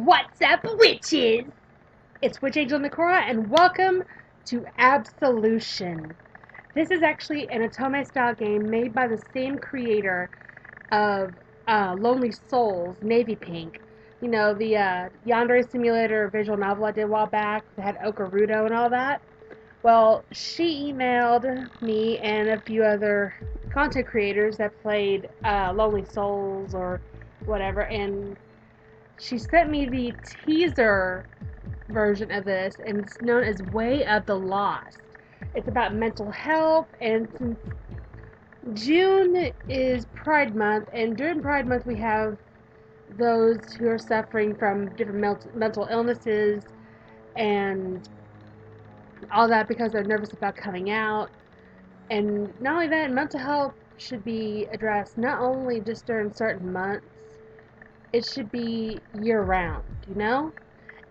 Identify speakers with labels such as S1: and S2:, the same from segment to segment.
S1: What's up, witches? It's Witch Angel Nikora, and welcome to Absolution. This is actually an Otome style game made by the same creator of Lonely Souls, Navy Pink. You know, the Yandere Simulator visual novel I did a while back that had Okarudo and all that. Well, she emailed me and a few other content creators that played Lonely Souls or whatever, and she sent me the teaser version of this, and it's known as Way of the Lost. It's about mental health, and since June is Pride Month, and during Pride Month we have those who are suffering from different mental illnesses and all that because they're nervous about coming out. And not only that, mental health should be addressed not only just during certain months, it should be year round, you know?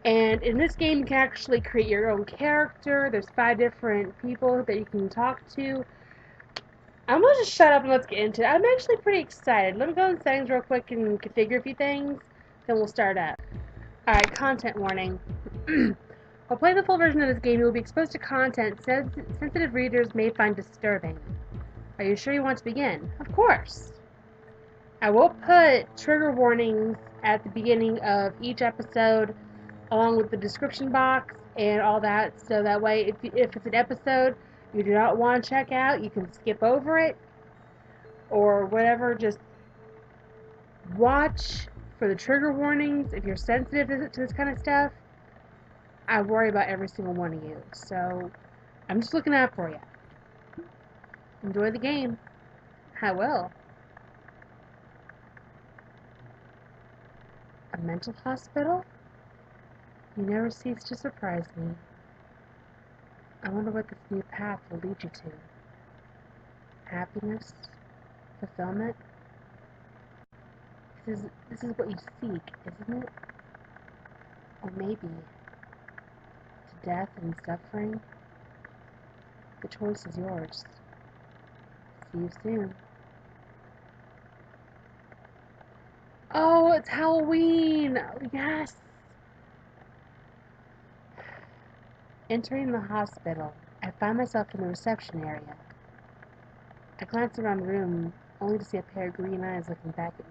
S1: And in this game, you can actually create your own character. There's 5 different people that you can talk to. I'm going to just shut up and let's get into it. I'm actually pretty excited. Let me go in settings real quick and configure a few things, then we'll start up. Alright, content warning. While playing the full version of this game, you will be exposed to content sensitive readers may find disturbing. Are you sure you want to begin? Of course! I will put trigger warnings at the beginning of each episode, along with the description box and all that, so that way if it's an episode you do not want to check out, you can skip over it or whatever. Just watch for the trigger warnings. If you're sensitive to this kind of stuff, I worry about every single one of you, so I'm just looking out for you. Enjoy the game. I will. A mental hospital? You never cease to surprise me. I wonder what this new path will lead you to. Happiness? Fulfillment? This is what you seek, isn't it? Or maybe to death and suffering? The choice is yours. See you soon. Oh, it's Halloween! Yes! Entering the hospital, I find myself in the reception area. I glance around the room, only to see a pair of green eyes looking back at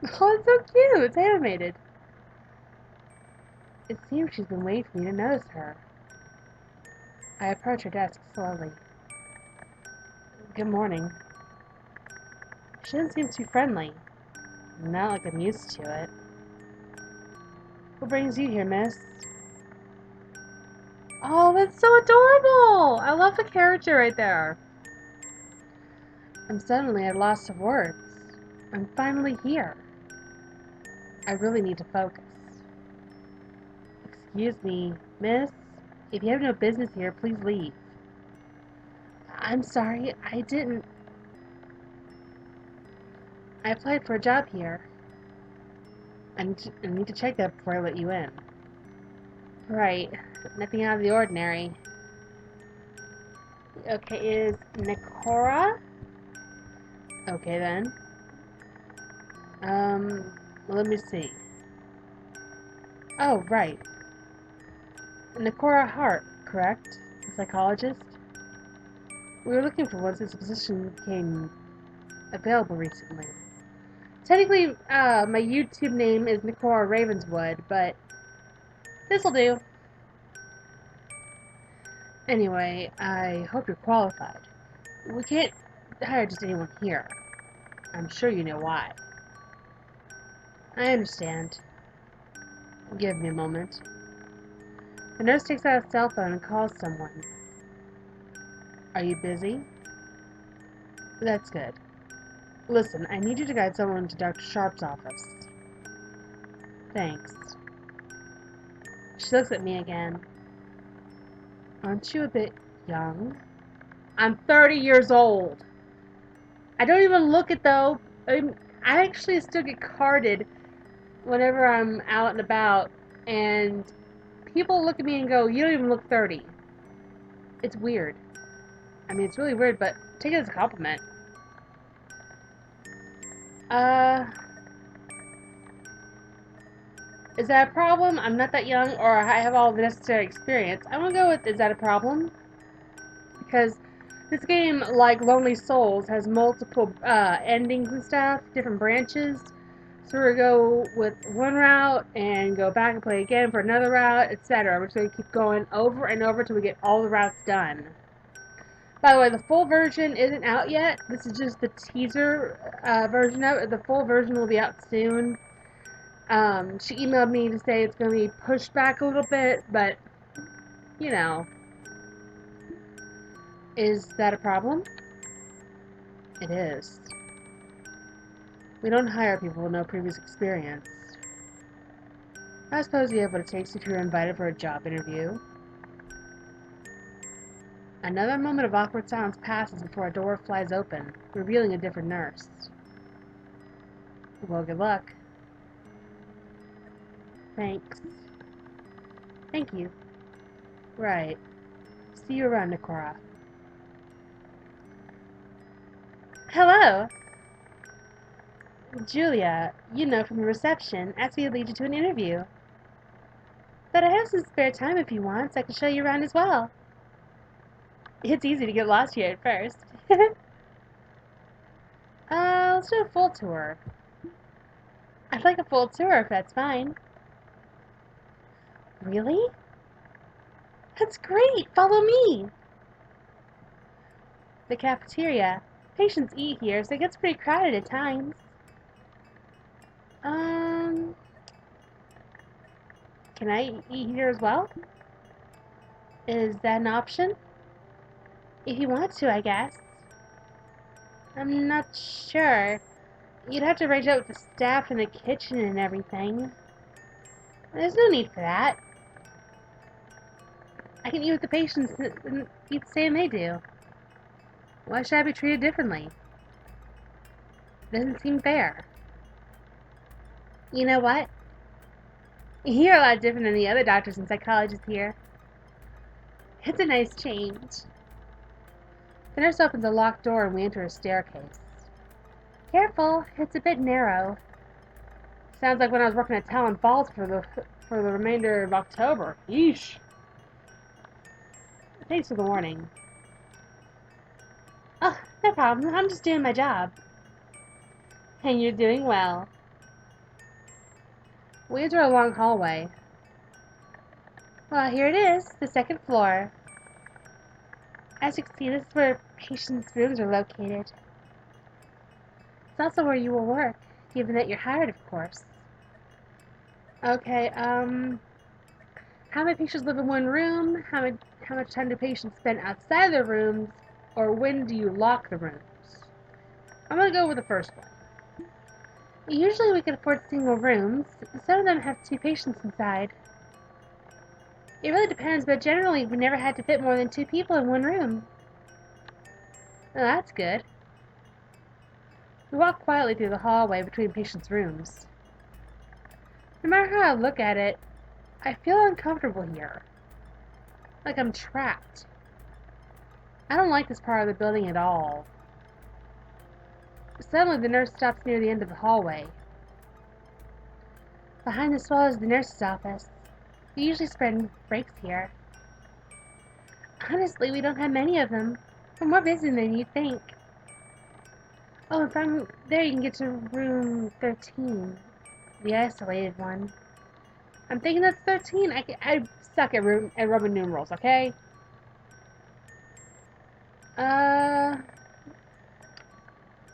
S1: me. Oh, it's so cute! It's animated. It seems she's been waiting for me to notice her. I approach her desk slowly. Good morning. She doesn't seem too friendly. Not like I'm used to it. What brings you here, miss? Oh, that's so adorable! I love the character right there. I'm suddenly at a loss of words. I'm finally here. I really need to focus. Excuse me, miss. If you have no business here, please leave. I'm sorry, I didn't. I applied for a job here. I need to check that before I let you in. Right. Nothing out of the ordinary. Okay, is Nikora? Okay then. Let me see. Oh, right. Nikora Hart, correct? A psychologist? We were looking for one since the position became available recently. Technically, my YouTube name is Nikora Ravenswood, but this'll do. Anyway, I hope you're qualified. We can't hire just anyone here. I'm sure you know why. I understand. Give me a moment. The nurse takes out a cell phone and calls someone. Are you busy? That's good. Listen, I need you to guide someone to Dr. Sharp's office. Thanks. She looks at me again. Aren't you a bit young? I'm 30 years old. I don't even look it though. I actually still get carded whenever I'm out and about, and people look at me and go, you don't even look 30. It's weird. I mean, it's really weird, but take it as a compliment. Is that a problem? I'm not that young, or I have all the necessary experience. I'm gonna go with, is that a problem? Because this game, like Lonely Souls, has multiple endings and stuff, different branches. So we're gonna go with one route and go back and play again for another route, etc. We're just gonna keep going over and over till we get all the routes done. By the way, the full version isn't out yet. This is just the teaser version of it. The full version will be out soon. She emailed me to say it's going to be pushed back a little bit, but, you know, is that a problem? It is. We don't hire people with no previous experience. I suppose you have what it takes if you're invited for a job interview. Another moment of awkward silence passes before a door flies open, revealing a different nurse. Well, good luck. Thanks. Thank you. Right. See you around, Nikora. Hello! Julia, you know from the reception, asked me to lead you to an interview. But I have some spare time if you want, so I can show you around as well. It's easy to get lost here at first. Let's do a full tour. I'd like a full tour if that's fine. Really? That's great! Follow me! The cafeteria. Patients eat here, so it gets pretty crowded at times. Can I eat here as well? Is that an option? If you want to, I guess. I'm not sure. You'd have to arrange out with the staff in the kitchen and everything. There's no need for that. I can eat with the patients and eat the same they do. Why should I be treated differently? Doesn't seem fair. You know what? You're a lot different than the other doctors and psychologists here. It's a nice change. The nurse opens a locked door and we enter a staircase. Careful, it's a bit narrow. Sounds like when I was working at Talon Falls for the remainder of October. Yeesh. Thanks for the warning. Oh, no problem. I'm just doing my job. And you're doing well. We enter a long hallway. Well, here it is, the second floor. As you can see, this is where patients' rooms are located. It's also where you will work, given that you're hired, of course. Okay, how many patients live in one room? How much time do patients spend outside their rooms? Or when do you lock the rooms? I'm gonna go with the first one. Usually we can afford single rooms. Some of them have 2 patients inside. It really depends, but generally we never had to fit more than 2 people in one room. Oh, that's good. We walk quietly through the hallway between patients' rooms. No matter how I look at it, I feel uncomfortable here. Like I'm trapped. I don't like this part of the building at all. Suddenly the nurse stops near the end of the hallway. Behind this wall is the nurse's office. We usually spread breaks here. Honestly, we don't have many of them. We're more busy than you'd think. Oh, and from there you can get to room 13. The isolated one. I'm thinking that's 13. I suck at Roman numerals, okay?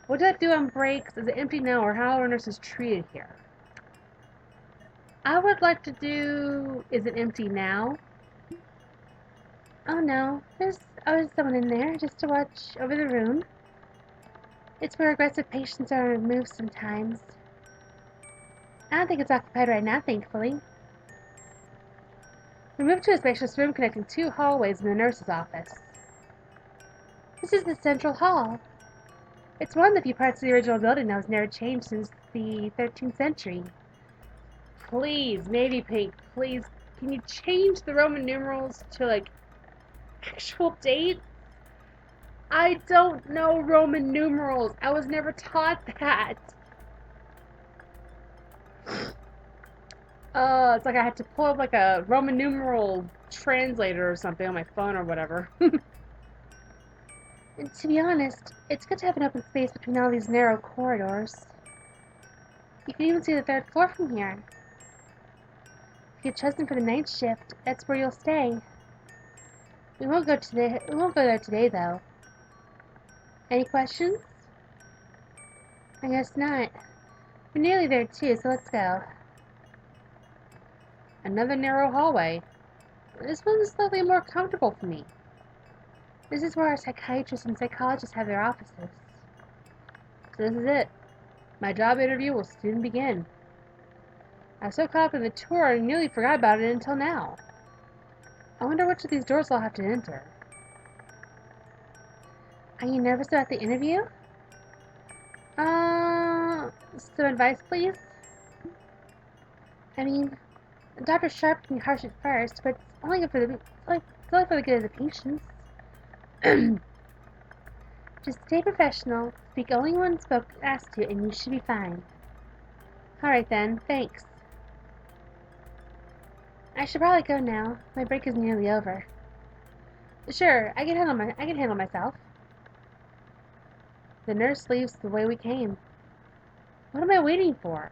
S1: What does that do on breaks? Is it empty now, or how are nurses treated here? I would like to do... Is it empty now? Oh no, there's always someone in there just to watch over the room. It's where aggressive patients are removed sometimes. I don't think it's occupied right now, thankfully. We moved to a spacious room connecting 2 hallways in the nurse's office. This is the central hall. It's one of the few parts of the original building that was never changed since the 13th century. Please, Navy Pink, please, can you change the Roman numerals to, like, actual dates? I don't know Roman numerals. I was never taught that. It's like I had to pull up like a Roman numeral translator or something on my phone or whatever. And to be honest, it's good to have an open space between all these narrow corridors. You can even see the third floor from here. If you're chosen for the night shift, that's where you'll stay. We won't go there today, though. Any questions? I guess not. We're nearly there too, so let's go. Another narrow hallway. This one's slightly more comfortable for me. This is where our psychiatrists and psychologists have their offices. So this is it. My job interview will soon begin. I was so caught up in the tour I nearly forgot about it until now. I wonder which of these doors I'll have to enter. Are you nervous about the interview? Some advice, please? I mean, Dr. Sharp can be harsh at first, but it's only for the good of the patients. Just stay professional, speak only when asked to, and you should be fine. Alright then, thanks. I should probably go now. My break is nearly over. Sure, I can handle myself. The nurse leaves the way we came. What am I waiting for?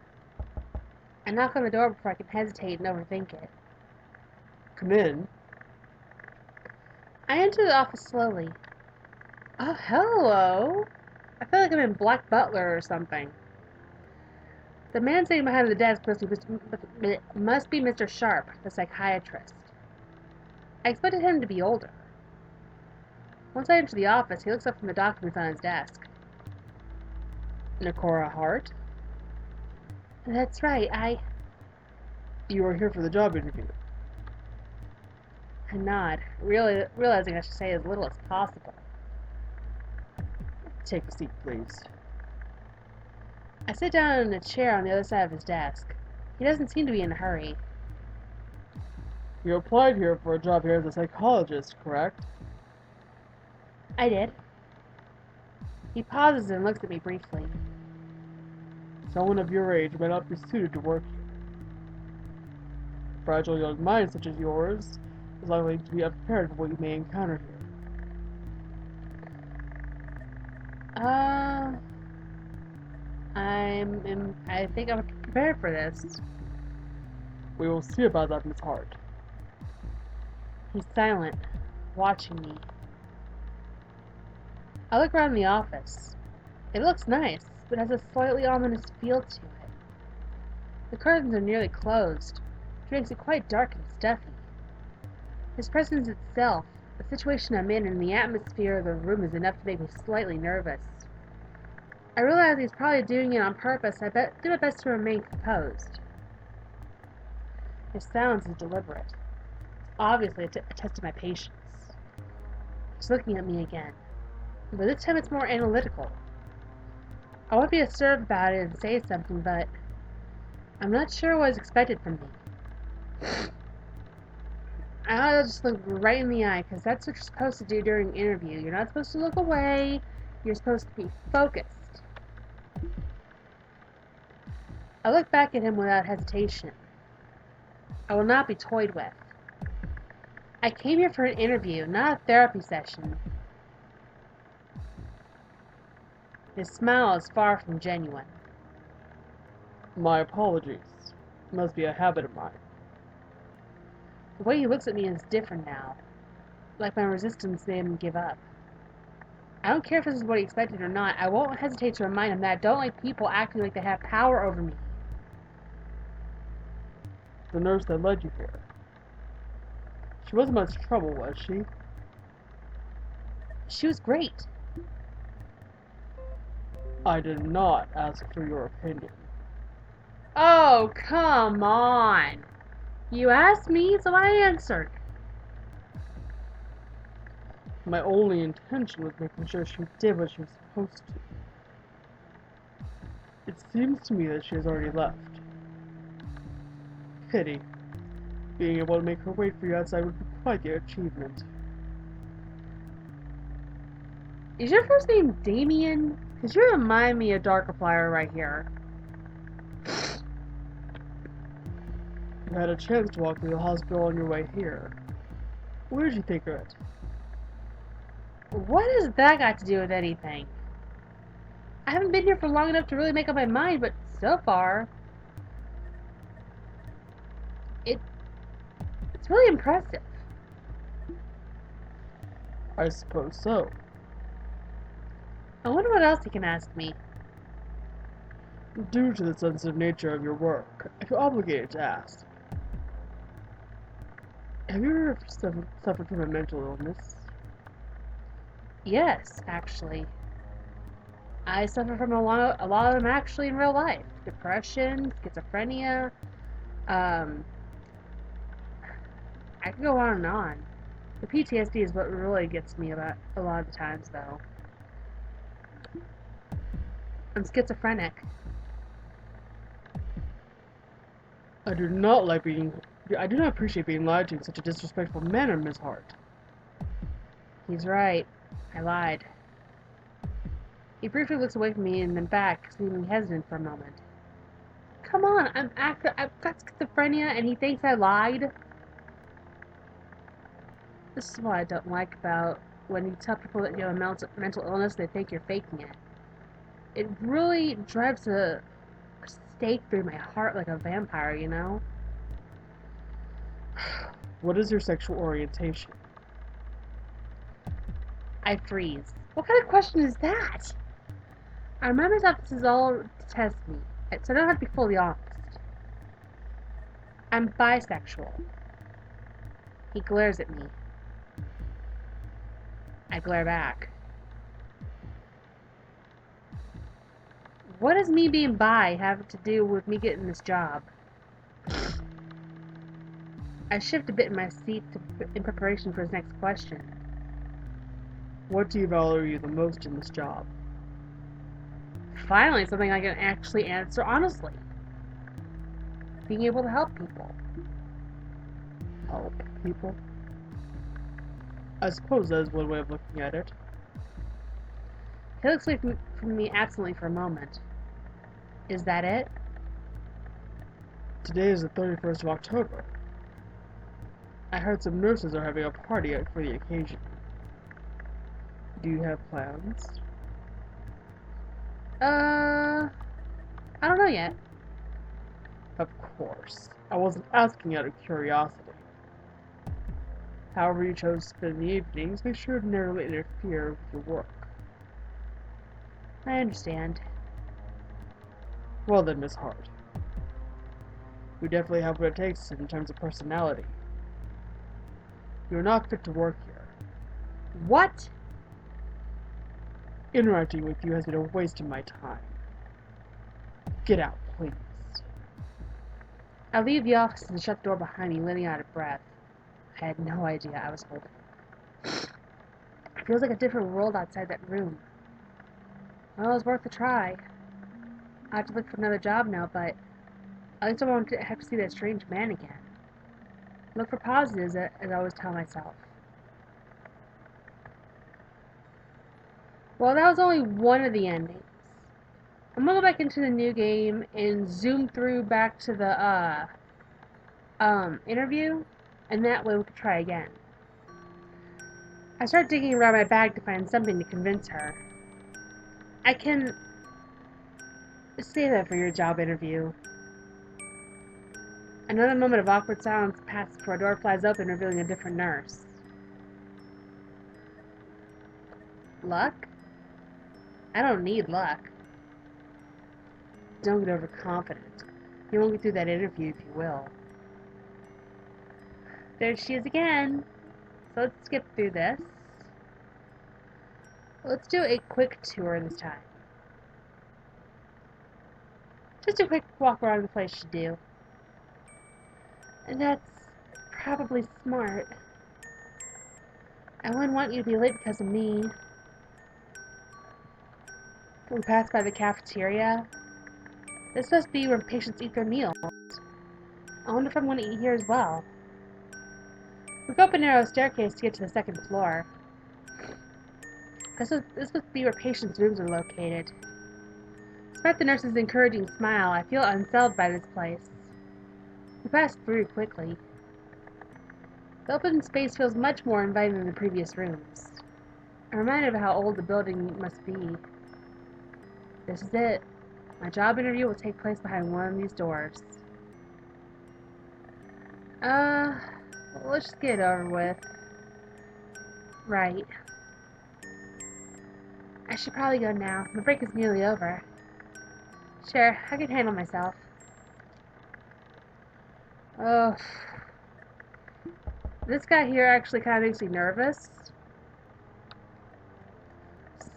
S1: I knock on the door before I can hesitate and overthink it.
S2: Come in.
S1: I enter the office slowly. Oh, hello. I feel like I'm in Black Butler or something. The man sitting behind the desk must be Mr. Sharp, the psychiatrist. I expected him to be older. Once I enter the office, he looks up from the documents on his desk.
S2: Nakora Hart?
S1: That's right,
S2: You are here for the job interview.
S1: I nod, realizing I should say as little as possible.
S2: Take a seat, please.
S1: I sit down in a chair on the other side of his desk. He doesn't seem to be in a hurry.
S2: You applied here for a job here as a psychologist, correct?
S1: I did. He pauses and looks at me briefly.
S2: Someone of your age may not be suited to work here. A fragile young mind such as yours is likely to be unprepared for what you may encounter here.
S1: I think I'm prepared for this.
S2: We will see about that, Miss Hart.
S1: He's silent, watching me. I look around the office. It looks nice, but has a slightly ominous feel to it. The curtains are nearly closed, which makes it quite dark and stuffy. His presence itself, the situation I'm in, and the atmosphere of the room is enough to make me slightly nervous. I realize he's probably doing it on purpose. I do my best to remain composed. His silence is deliberate. It's obviously a test of my patience. He's looking at me again, but this time it's more analytical. I want to be assertive about it and say something, but I'm not sure what is expected from me. I'll just look right in the eye, because that's what you're supposed to do during an interview. You're not supposed to look away. You're supposed to be focused. I look back at him without hesitation. I will not be toyed with. I came here for an interview, not a therapy session. His smile is far from genuine.
S2: My apologies. It must be a habit of mine.
S1: The way he looks at me is different now. Like my resistance made him give up. I don't care if this is what he expected or not. I won't hesitate to remind him that I don't like people acting like they have power over me.
S2: The nurse that led you here. She wasn't much trouble, was she?
S1: She was great.
S2: I did not ask for your opinion.
S1: Oh, come on. You asked me, so I answered.
S2: My only intention was making sure she did what she was supposed to. It seems to me that she has already left. Pity. Being able to make her wait for you outside would be quite the achievement.
S1: Is your first name Damien? Because you remind me of Darkiplier right here.
S2: had a chance to walk through the hospital on your way here. What did you think of it?
S1: What has that got to do with anything? I haven't been here for long enough to really make up my mind, but so far, it's really impressive.
S2: I suppose so.
S1: I wonder what else he can ask me.
S2: Due to the sensitive nature of your work, I feel obligated to ask. Have you ever suffered from a mental illness?
S1: Yes, actually. I suffer from a lot of them actually in real life. Depression, schizophrenia, um, I could go on and on. The PTSD is what really gets me about a lot of the times, though. I'm schizophrenic.
S2: I do not appreciate being lied to in such a disrespectful manner, Miss Hart.
S1: He's right. I lied. He briefly looks away from me and then back, seeming hesitant for a moment. Come on, I've got schizophrenia and he thinks I lied? This is what I don't like about when you tell people that you have a mental illness, they think you're faking it. It really drives a stake through my heart like a vampire, you know?
S2: What is your sexual orientation?
S1: I freeze. What kind of question is that? I remind myself this is all to test me, so I don't have to be fully honest. I'm bisexual. He glares at me. I glare back. What does me being bi have to do with me getting this job? I shift a bit in my seat in preparation for his next question.
S2: What do you value the most in this job?
S1: Finally, something I can actually answer honestly. Being able to help people.
S2: Help people? I suppose that is one way of looking at it.
S1: He looks away from me absently for a moment. Is that it?
S2: Today is the 31st of October. I heard some nurses are having a party for the occasion. Do you have plans?
S1: I don't know yet.
S2: Of course. I wasn't asking out of curiosity. However you chose to spend the evenings, make sure to never interfere with your work.
S1: I understand.
S2: Well then, Miss Hart. You definitely have what it takes in terms of personality. You're not fit to work here.
S1: What?
S2: Interacting with you has been a waste of my time. Get out, please.
S1: I leave the office and shut the door behind me, letting out a breath. I had no idea I was holding it. It feels like a different world outside that room. Well, it was worth a try. I have to look for another job now, but at least I won't have to see that strange man again. Look for positives, as I always tell myself. Well, that was only one of the endings. I'm gonna go back into the new game and zoom through back to the interview, and that way we could try again. I start digging around my bag to find something to convince her. I can say that for your job interview. Another moment of awkward silence passes before a door flies open, revealing a different nurse. Luck? I don't need luck. Don't get overconfident. You won't get through that interview if you will. There she is again. So let's skip through this. Let's do a quick tour this time. Just a quick walk around the place should do. And that's probably smart. I wouldn't want you to be late because of me. We passed by the cafeteria. This must be where patients eat their meals. I wonder if I'm going to eat here as well. We go up a narrow staircase to get to the second floor. This must be where patients' rooms are located. Despite the nurse's encouraging smile, I feel unsettled by this place. We passed through quickly. The open space feels much more inviting than the previous rooms. I'm reminded of how old the building must be. This is it. My job interview will take place behind one of these doors. Uh, let's just get it over with. Right. I should probably go now. My break is nearly over. Sure, I can handle myself. Oh, this guy here actually kind of makes me nervous.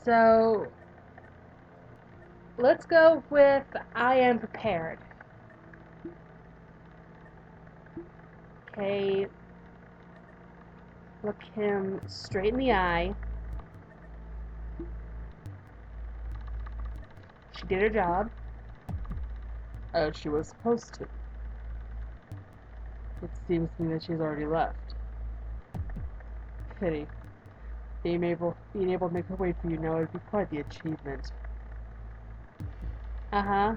S1: So, let's go with I am prepared. Okay, look him straight in the eye. She did her job.
S2: As she was supposed to. It seems to me that she's already left. Pity. Being able to make her wait for you now would be quite the achievement.
S1: Uh-huh.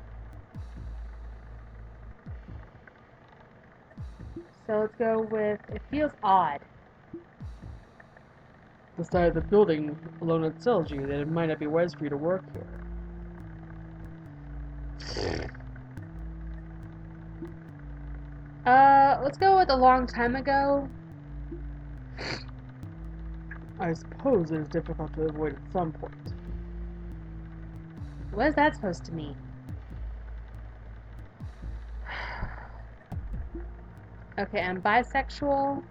S1: So let's go with, it feels odd.
S2: The side of the building alone tells you that it might not be wise for you to work here.
S1: Let's go with a long time ago.
S2: I suppose it is difficult to avoid at some point.
S1: What is that supposed to mean? Okay, I'm bisexual.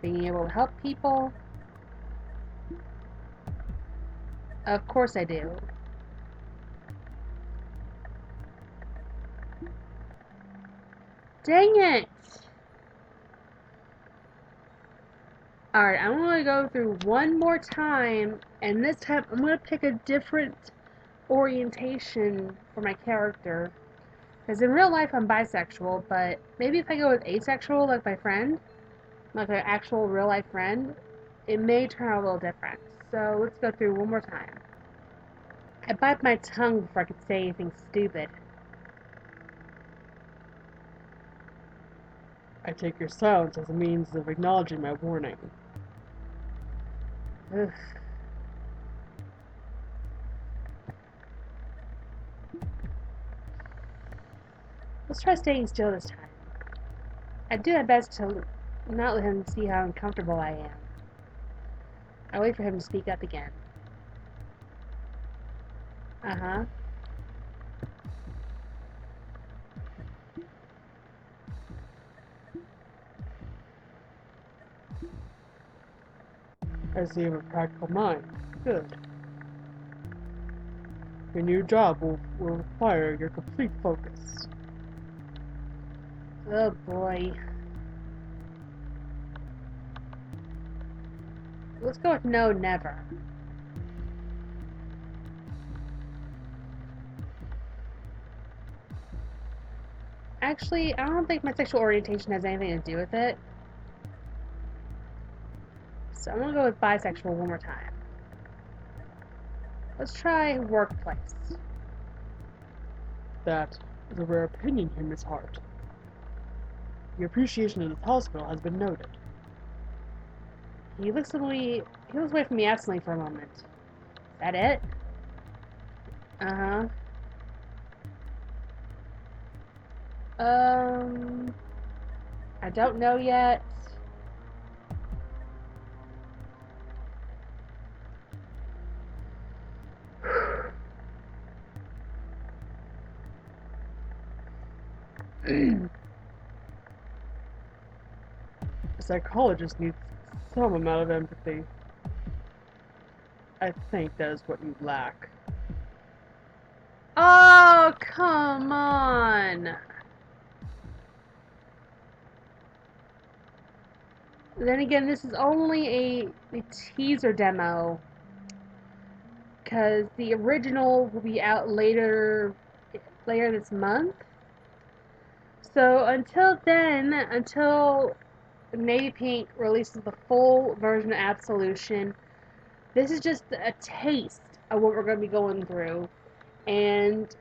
S1: Being able to help people. Of course I do. Dang it! Alright, I'm going to go through one more time, and this time I'm going to pick a different orientation for my character. Because in real life I'm bisexual, but maybe if I go with asexual, like my friend, like an actual real life friend, it may turn out a little different. So let's go through one more time. I bite my tongue before I could say anything stupid.
S2: I take your silence as a means of acknowledging my warning.
S1: Ugh. Let's try staying still this time. I do my best to not let him see how uncomfortable I am. I wait for him to speak up again. Uh-huh.
S2: I see you have a practical mind. Good. Your new job will require your complete focus.
S1: Oh boy. Let's go with no, never. Actually, I don't think my sexual orientation has anything to do with it. So I'm gonna go with bisexual one more time. Let's try workplace.
S2: That is a rare opinion here, Miss Hart. Your appreciation of this hospital has been noted.
S1: He looks away from me absently for a moment. Is that it? Uh-huh. I don't know yet.
S2: A psychologist needs some amount of empathy. I think that is what you lack.
S1: Oh, come on. Then again, this is only a teaser demo, because the original will be out later this month. So until then, until Navy Pink releases the full version of Absolution, this is just a taste of what we're going to be going through. And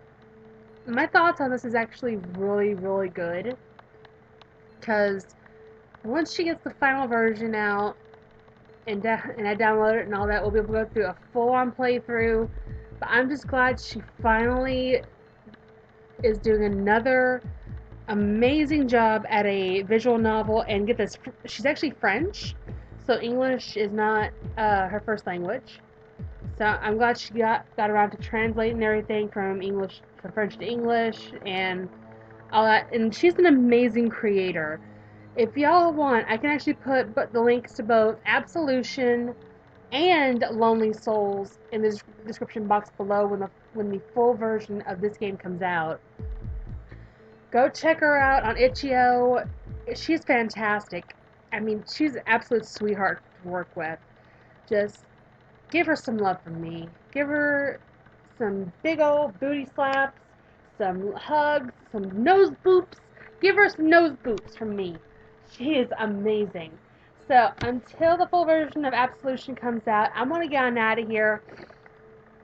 S1: my thoughts on this is actually really, really good. Because once she gets the final version out and I download it and all that, we'll be able to go through a full-on playthrough. But I'm just glad she finally is doing another amazing job at a visual novel. And get this, she's actually French, so English is not her first language. So I'm glad she got around to translating everything from French to English and all that. And she's an amazing creator. If y'all want, I can actually put the links to both Absolution and Lonely Souls in the description box below when the full version of this game comes out. Go check her out on itch.io. She's fantastic. I mean, she's an absolute sweetheart to work with. Just give her some love from me. Give her some big old booty slaps, some hugs, some nose boops. Give her some nose boops from me. She is amazing. So until the full version of Absolution comes out, I'm gonna get on out of here.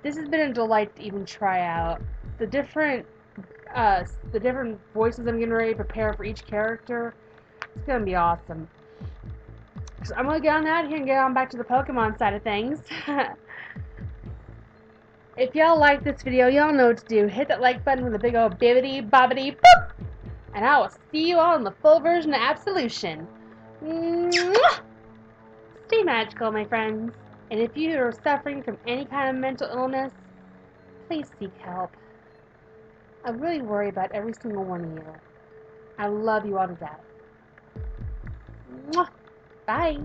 S1: This has been a delight to even try out. The different voices I'm getting ready to prepare for each character. It's gonna be awesome. So I'm gonna get on out of here and get on back to the Pokemon side of things. If y'all like this video, y'all know what to do. Hit that like button with a big old bibbity bobbity boop! And I will see you all in the full version of Absolution. Mwah! Stay magical, my friends. And if you are suffering from any kind of mental illness, please seek help. I really worry about every single one of you. I love you all to death. Mwah! Bye.